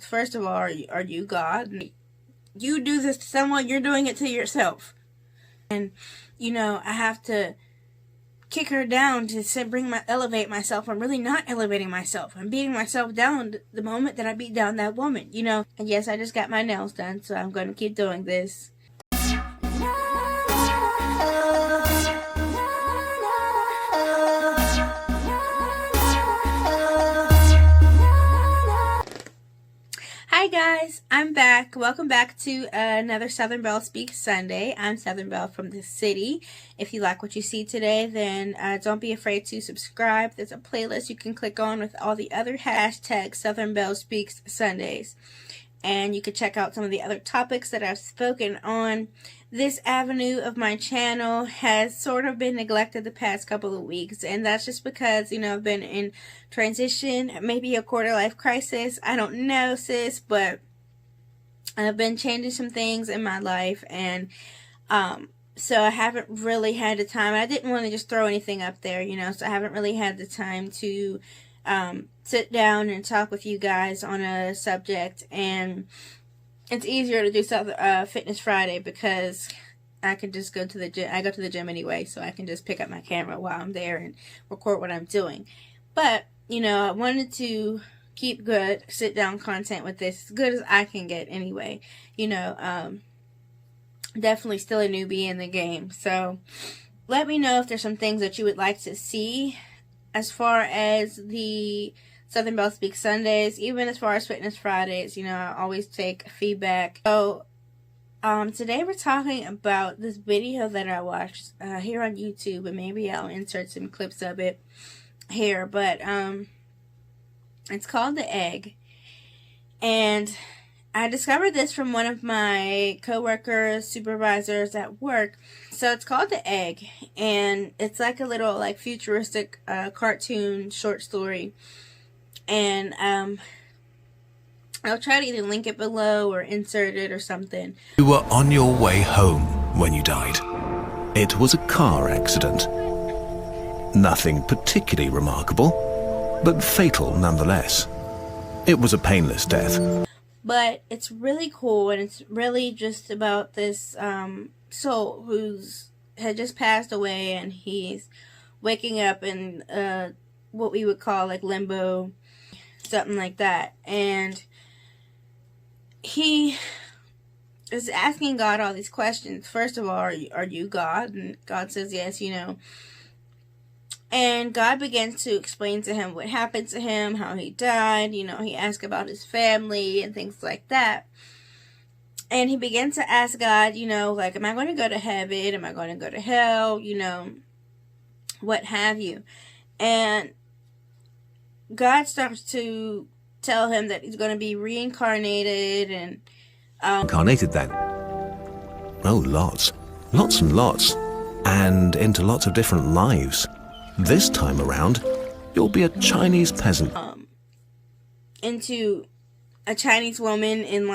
questions. First of all, are you God? You do this to someone, you're doing it to yourself. And, I have to kick her down to elevate myself. I'm really not elevating myself. I'm beating myself down the moment that I beat down that woman, And yes, I just got my nails done, so I'm going to keep doing this. Hi guys, I'm back. Welcome back to another Southern Belle Speaks Sunday. I'm Southern Belle from the city. If you like what you see today, then don't be afraid to subscribe. There's a playlist you can click on with all the other hashtags Southern Belle Speaks Sundays. And you can check out some of the other topics that I've spoken on. This avenue of my channel has sort of been neglected the past couple of weeks, and that's just because, I've been in transition, maybe a quarter life crisis. I don't know, sis, but I've been changing some things in my life, and so I haven't really had the time. I didn't want to just throw anything up there, so I haven't really had the time to sit down and talk with you guys on a subject. And it's easier to do Fitness Friday because I can just go to the gym. I go to the gym anyway, so I can just pick up my camera while I'm there and record what I'm doing. But, I wanted to keep good sit-down content with this, as good as I can get anyway. Definitely still a newbie in the game. So let me know if there's some things that you would like to see as far as the Southern Belle Speaks Sundays, even as far as Fitness Fridays. I always take feedback. So, today we're talking about this video that I watched here on YouTube, and maybe I'll insert some clips of it here. But it's called The Egg, and I discovered this from one of my coworkers, supervisors at work. So it's called The Egg, and it's like a little futuristic cartoon short story. And I'll try to either link it below or insert it or something. You were on your way home when you died. It was a car accident. Nothing particularly remarkable, but fatal nonetheless. It was a painless death. But it's really cool, and it's really just about this soul had just passed away, and he's waking up in what we would call limbo, something like that. And he is asking God all these questions. First of all, are you God? And God says yes, And God begins to explain to him what happened to him, how he died. He asked about his family and things like that. And he begins to ask God, am I going to go to heaven? Am I going to go to hell? What have you. And God starts to tell him that he's going to be reincarnated and Incarnated then? Oh, lots. Lots and lots. And into lots of different lives. This time around, you'll be a Chinese peasant. Into a Chinese woman in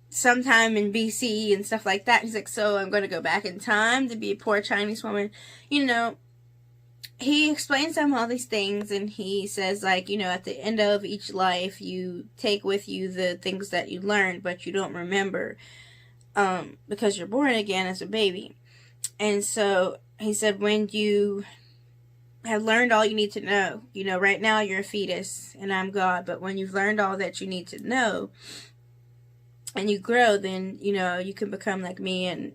sometime in BC and stuff like that. He's like, so I'm going to go back in time to be a poor Chinese woman. He explains to him all these things, and he says, at the end of each life, you take with you the things that you learned, but you don't remember, because you're born again as a baby. And so he said, when you have learned all you need to know, right now you're a fetus, and I'm God, but when you've learned all that you need to know, and you grow, then, you can become like me, and,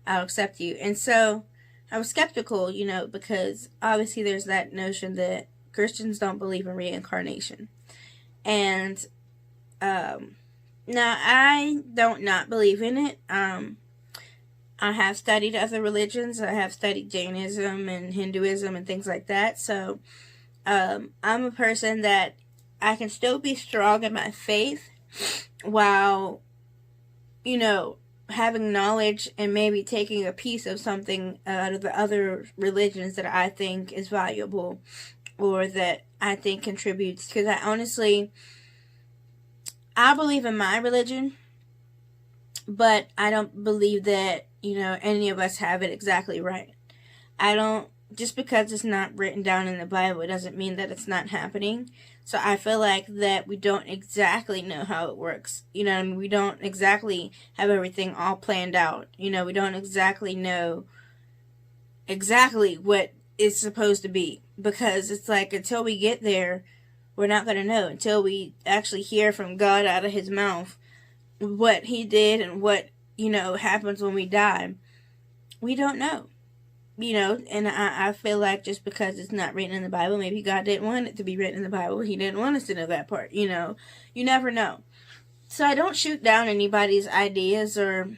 I'll accept you. And so I was skeptical, because obviously there's that notion that Christians don't believe in reincarnation. And now I don't not believe in it. I have studied other religions. I have studied Jainism and Hinduism and things like that. So I'm a person that I can still be strong in my faith while, having knowledge and maybe taking a piece of something out of the other religions that I think is valuable or that I think contributes. Because I believe in my religion, but I don't believe that, any of us have it exactly right. I don't just because it's not written down in the Bible doesn't mean that it's not happening. So I feel like that we don't exactly know how it works. You know what I mean? We don't exactly have everything all planned out. You know, we don't exactly know exactly what it's supposed to be. Because it's like, until we get there, we're not going to know. Until we actually hear from God out of his mouth what he did and what, you know, happens when we die. We don't know. You know, and I feel like just because it's not written in the Bible, maybe God didn't want it to be written in the Bible. He didn't want us to know that part, you know. You never know. So I don't shoot down anybody's ideas or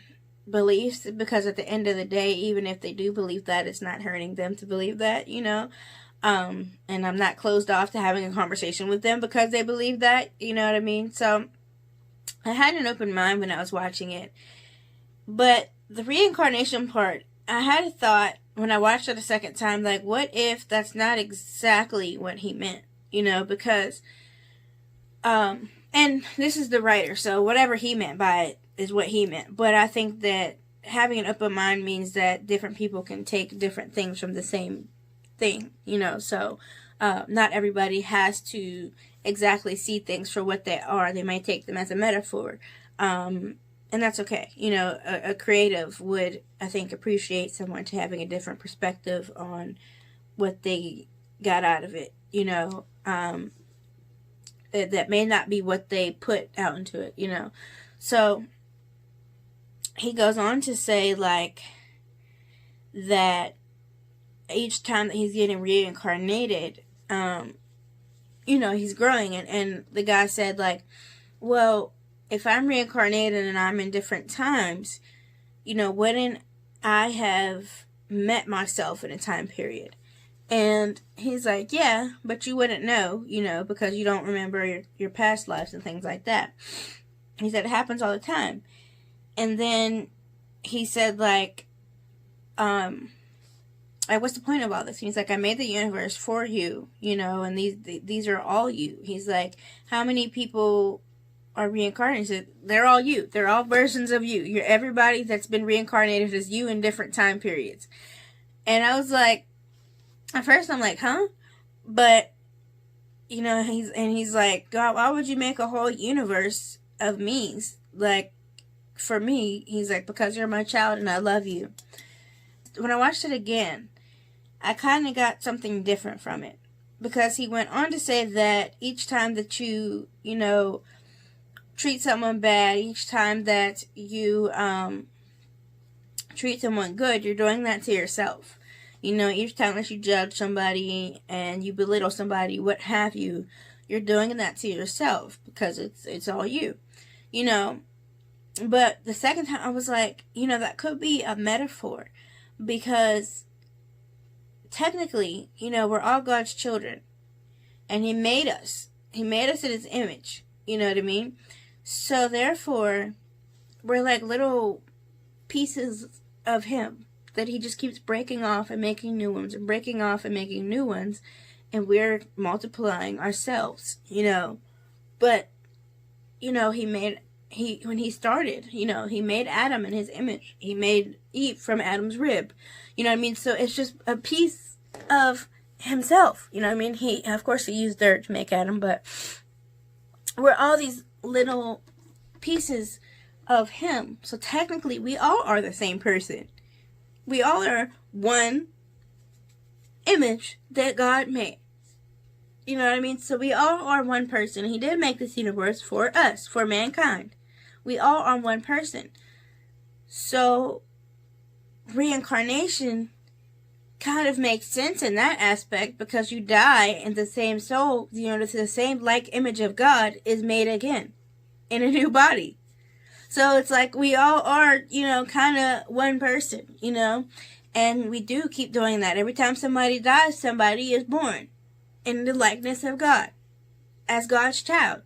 beliefs, because at the end of the day, even if they do believe that, it's not hurting them to believe that, you know. And I'm not closed off to having a conversation with them because they believe that, you know what I mean? So I had an open mind when I was watching it. But the reincarnation part, I had a thought when I watched it a second time, like, what if that's not exactly what he meant? You know, because, and this is the writer, so whatever he meant by it is what he meant. But I think that having an open mind means that different people can take different things from the same thing, you know, so not everybody has to exactly see things for what they are. They might take them as a metaphor. And that's okay. You know, a creative would, I think, appreciate someone to having a different perspective on what they got out of it. You know, that may not be what they put out into it, you know. So he goes on to say, like, that each time that he's getting reincarnated, you know, he's growing. And the guy said, like, well, if I'm reincarnated and I'm in different times, you know, wouldn't I have met myself in a time period? And he's like, yeah, but you wouldn't know, you know, because you don't remember your past lives and things like that. He said it happens all the time. And then he said, like, what's the point of all this? And he's like, I made the universe for you, you know, and these are all you. He's like, how many people are reincarnated? They're all you. They're all versions of you. You're everybody that's been reincarnated as you in different time periods. And I was like, at first I'm like, huh? But, you know, he's like, God, why would you make a whole universe of me's? Like, for me, he's like, because you're my child and I love you. When I watched it again, I kind of got something different from it. Because he went on to say that each time that you know, treat someone bad, each time that you treat someone good, you're doing that to yourself. You know, each time that you judge somebody and you belittle somebody, what have you, you're doing that to yourself because it's all you. You know, but the second time I was like, you know, that could be a metaphor, because technically, you know, we're all God's children, and He made us. He made us in His image. You know what I mean? So therefore, we're like little pieces of Him that He just keeps breaking off and making new ones, and breaking off and making new ones, and we're multiplying ourselves. You know, but you know, when he started, you know, He made Adam in His image. He made Eve from Adam's rib. You know what I mean? So it's just a piece of Himself. You know what I mean? Of course, He used dirt to make Adam, but we're all these little pieces of Him. So technically, we all are the same person. We all are one image that God made. You know what I mean? So we all are one person. He did make this universe for us, for mankind. We all are one person. So reincarnation kind of makes sense in that aspect, because you die and the same soul, you know, the same like image of God is made again in a new body. So it's like we all are, you know, kind of one person, you know, and we do keep doing that. Every time somebody dies, somebody is born in the likeness of God, as God's child.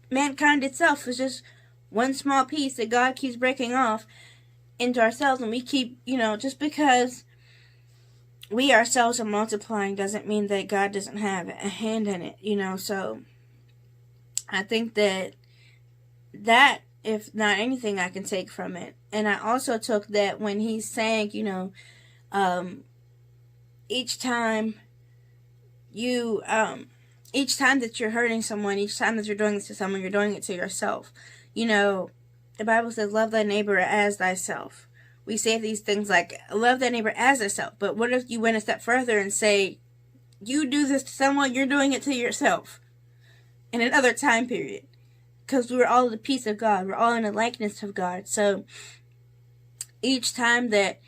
Mankind itself is just one small piece that God keeps breaking off into ourselves, and we keep, you know, just because we ourselves are multiplying doesn't mean that God doesn't have a hand in it, you know. So I think that if not anything I can take from it. And I also took that when he's saying, you know, each time you, each time that you're hurting someone, each time that you're doing this to someone, you're doing it to yourself. You know, the Bible says, love thy neighbor as thyself. We say these things like, love thy neighbor as thyself. But what if you went a step further and say, you do this to someone, you're doing it to yourself in another time period? Because we're all the piece of God. We're all in the likeness of God. So each time that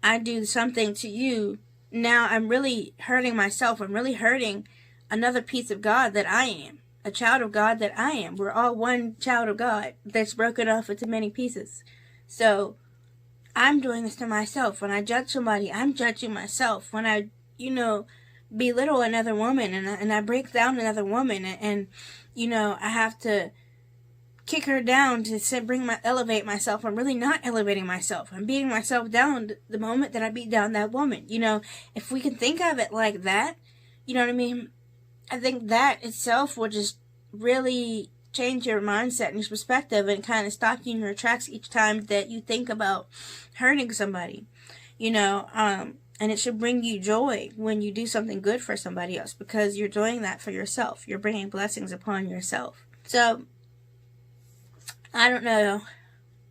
I do something to you, now I'm really hurting myself. I'm really hurting another piece of God that I am. A child of God that I am. We're all one child of God that's broken off into many pieces. So I'm doing this to myself. When I judge somebody, I'm judging myself. When I, belittle another woman and I break down another woman and I have to kick her down to elevate myself, I'm really not elevating myself. I'm beating myself down the moment that I beat down that woman. If we can think of it like that, you know what I mean? I think that itself will just really change your mindset and your perspective and kind of stop you in your tracks each time that you think about hurting somebody, and it should bring you joy when you do something good for somebody else, because you're doing that for yourself. You're bringing blessings upon yourself. So I don't know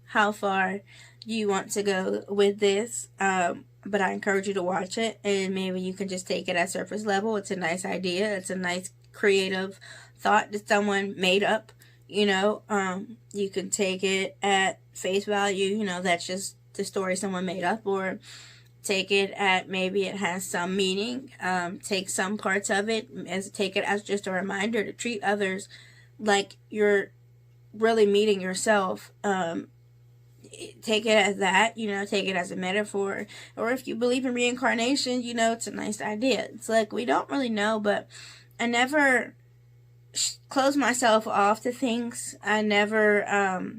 how far you want to go with this, but I encourage you to watch it, and maybe you can just take it at surface level. It's a nice idea. It's a nice creative thought that someone made up. You can take it at face value. That's just the story someone made up, or take it at maybe it has some meaning. Take some parts of it take it as just a reminder to treat others like you're really meeting yourself. Take it as that, take it as a metaphor. Or if you believe in reincarnation, it's a nice idea. It's like, we don't really know, but I never close myself off to things. I never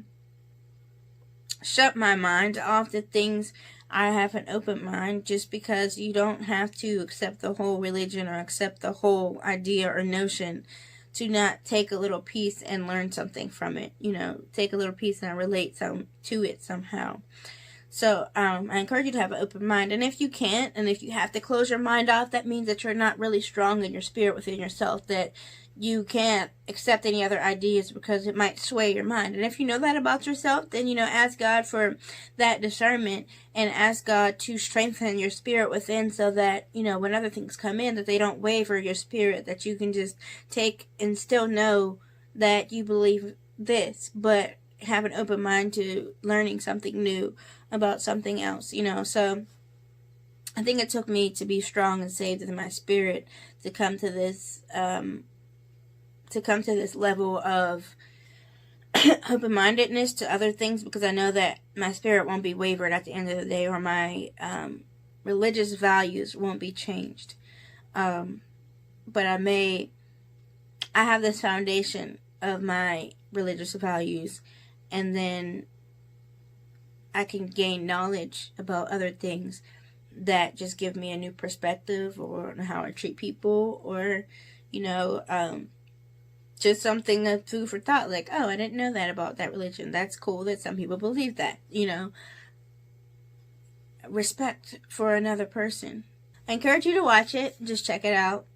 shut my mind off to things. I have an open mind, just because you don't have to accept the whole religion or accept the whole idea or notion to not take a little piece and learn something from it. Take a little piece and relate to it somehow. So I encourage you to have an open mind. And if you can't, and if you have to close your mind off, that means that you're not really strong in your spirit within yourself, that you can't accept any other ideas because it might sway your mind. And if you know that about yourself, then, ask God for that discernment and ask God to strengthen your spirit within, so that, when other things come in, that they don't waver your spirit, that you can just take and still know that you believe this, but have an open mind to learning something new about something else, So I think it took me to be strong and saved in my spirit to come to this level of open-mindedness to other things, because I know that my spirit won't be wavered at the end of the day, or my religious values won't be changed. But I have this foundation of my religious values, and then I can gain knowledge about other things that just give me a new perspective, or how I treat people, or just something, a food for thought, like, oh, I didn't know that about that religion. That's cool that some people believe that, Respect for another person. I encourage you to watch it. Just check it out.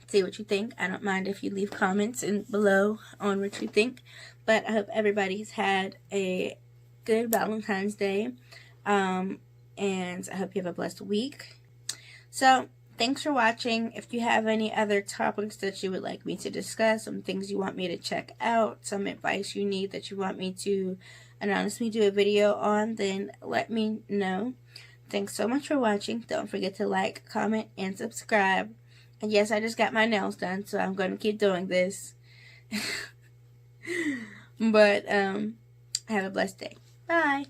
See what you think. I don't mind if you leave comments below on what you think. But I hope everybody's had a good Valentine's Day. And I hope you have a blessed week. So, thanks for watching. If you have any other topics that you would like me to discuss, some things you want me to check out, some advice you need that you want me to anonymously do a video on, then let me know. Thanks so much for watching. Don't forget to like, comment, and subscribe. And yes, I just got my nails done, so I'm going to keep doing this. But have a blessed day. Bye.